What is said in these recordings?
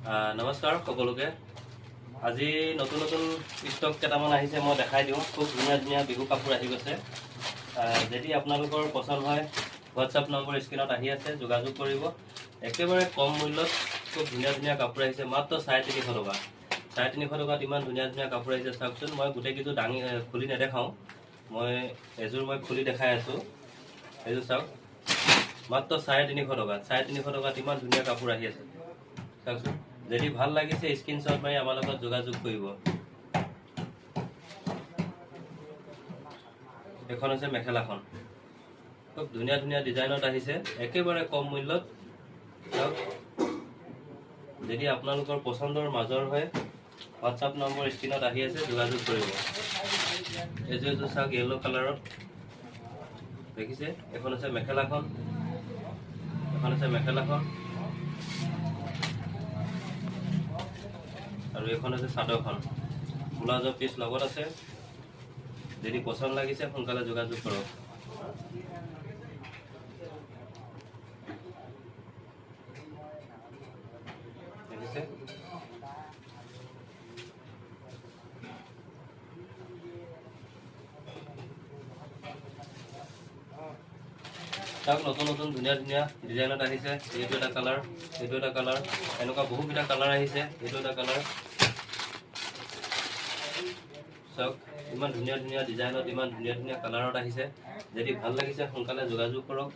নমস্কাৰ সকলোকে। আজি নতুন নতুন ষ্টক কেইটামান আহিছে, মই দেখাই দিওঁ। খুব ধুনীয়া ধুনীয়া বিহু কাপোৰ আহি গৈছে। যদি আপোনালোকৰ পচন্দ হয়, হোৱাটছআপ নম্বৰ স্ক্ৰীনত আহি আছে, যোগাযোগ কৰিব। একেবাৰে কম মূল্যত খুব ধুনীয়া ধুনীয়া কাপোৰ আহিছে, মাত্ৰ 350 টকা। 350 টকাত ইমান ধুনীয়া ধুনীয়া কাপোৰ আহিছে। চাওকচোন, মই গোটেইকেইযোৰ দাঙি খুলি নেদেখাওঁ, মই এযোৰ খুলি দেখাই আছোঁ। এইযোৰ চাওক, মাত্ৰ 350 টকা। 350 টকাত ইমান ধুনীয়া কাপোৰ আহি আছে। চাওকচোন, যদি ভাল লাগিছে স্ক্ৰীনশ্বট মাৰি আমাৰ লগত যোগাযোগ কৰিব। এখন হৈছে মেখেলাখন, খুব ধুনীয়া ধুনীয়া ডিজাইনত আহিছে, একেবাৰে কম মূল্যত। চাওক, যদি আপোনালোকৰ পচন্দৰ মাজৰ হয়, হোৱাটছআপ নম্বৰ স্ক্ৰীনত আহি আছে, যোগাযোগ কৰিব। এইযোৰ চাওক, য়েল্লো কালাৰত দেখিছে। এখন হৈছে মেখেলাখন, এখন হৈছে মেখেলাখন, আৰু এখন হৈছে চাদৰখন। ব্লাউজৰ পিচ লগত আছে। যদি পচন্দ লাগিছে সোনকালে যোগাযোগ কৰক। দেখিছে, চাওক, নতুন নতুন ধুনীয়া ধুনীয়া ডিজাইনত আহিছে। এইটো এটা কালাৰ, এইটো এটা কালাৰ, এনেকুৱা বহুকেইটা কালাৰ আহিছে। এইটো এটা কালাৰ। চাওক, ইমান ধুনীয়া ধুনীয়া ডিজাইনত, ইমান ধুনীয়া ধুনীয়া কালাৰত আহিছে। যদি ভাল লাগিছে সোনকালে যোগাযোগ কৰক।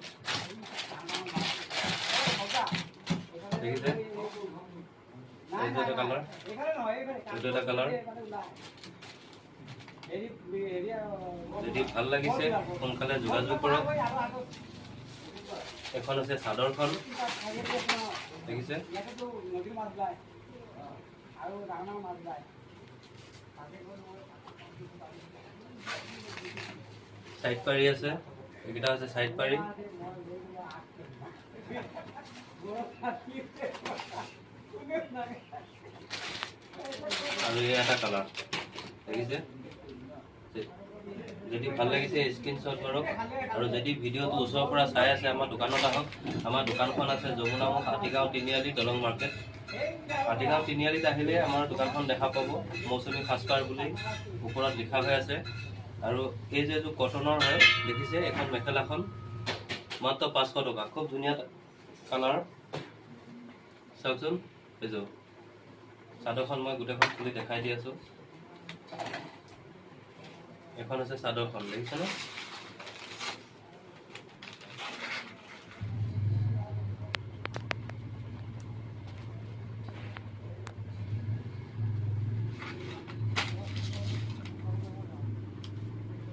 দেখিছে, এইটো এটা কালাৰ, এইটো এটা কালাৰ। যদি ভাল লাগিছে সোনকালে যোগাযোগ কৰক। এখন আছে চাদৰখন, দেখিছে। সাইড পাৰি আছে, এইকেইটা আছে সাইড পাৰি। আৰু এই এটা কালাৰ, দেখিছে। যদি ভাল লাগিছে স্ক্ৰীনশ্বট মাৰক। আৰু যদি ভিডিঅ'টো ওচৰৰ পৰা চাই আছে, আমাৰ দোকানত আহক। আমাৰ দোকানখন আছে যমুনামুখ, হাতীগাঁও তিনিআলি, দলং মাৰ্কেট। হাতীগাঁও তিনিআলিত আহিলে আমাৰ দোকানখন দেখা পাব। মৌচুমী সাজপাৰ বুলি ওপৰত লিখা হৈ আছে। আৰু এই যে এইযোৰ কটনৰ হয়, দেখিছে। এখন মেখেলাখন মাত্ৰ 500 টকা। খুব ধুনীয়া কালাৰ। চাওকচোন, এইযোৰ চাদৰখন মই গোটেইখন খুলি দেখাই দি আছোঁ। এখন হৈছে চাদৰখন, দেখিছেনে।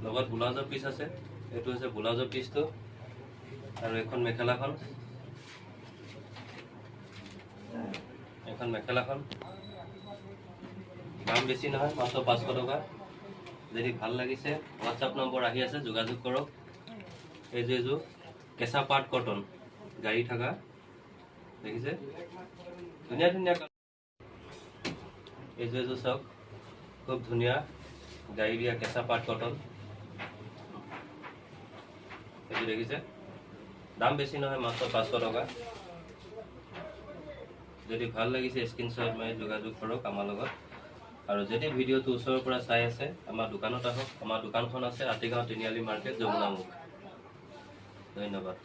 লগত ব্লাউজৰ পিচ আছে। এইটো হৈছে ব্লাউজৰ পিচটো। আৰু এখন মেখেলাখন, এখন মেখেলাখন। দাম বেছি নহয়, মাত্ৰ 500 টকা। যদি ভাল লাগিছে হোৱাটছআপ নম্বৰ আহি আছে, যোগাযোগ কৰক। এইযোৰ কেঁচা পাট কটন, গাড়ী থকা, দেখিছে। ধুনীয়া ধুনীয়া এইযোৰ চাওক, খুব ধুনীয়া গাড়ী দিয়া কেঁচা পাট কটন। এইটো দেখিছে, দাম বেছি নহয়, মাত্ৰ 500 টকা। যদি ভাল লাগিছে স্ক্ৰীনশ্বট মাৰি যোগাযোগ কৰক আমাৰ লগত। আৰু যদি ভিডিঅ'টো ওচৰৰ পৰা চাই আছে, আমাৰ দোকানত আহক। আমাৰ দোকানখন আছে হাতীগাঁও তিনিআলি মাৰ্কেট, যমুনামুখ। ধন্যবাদ।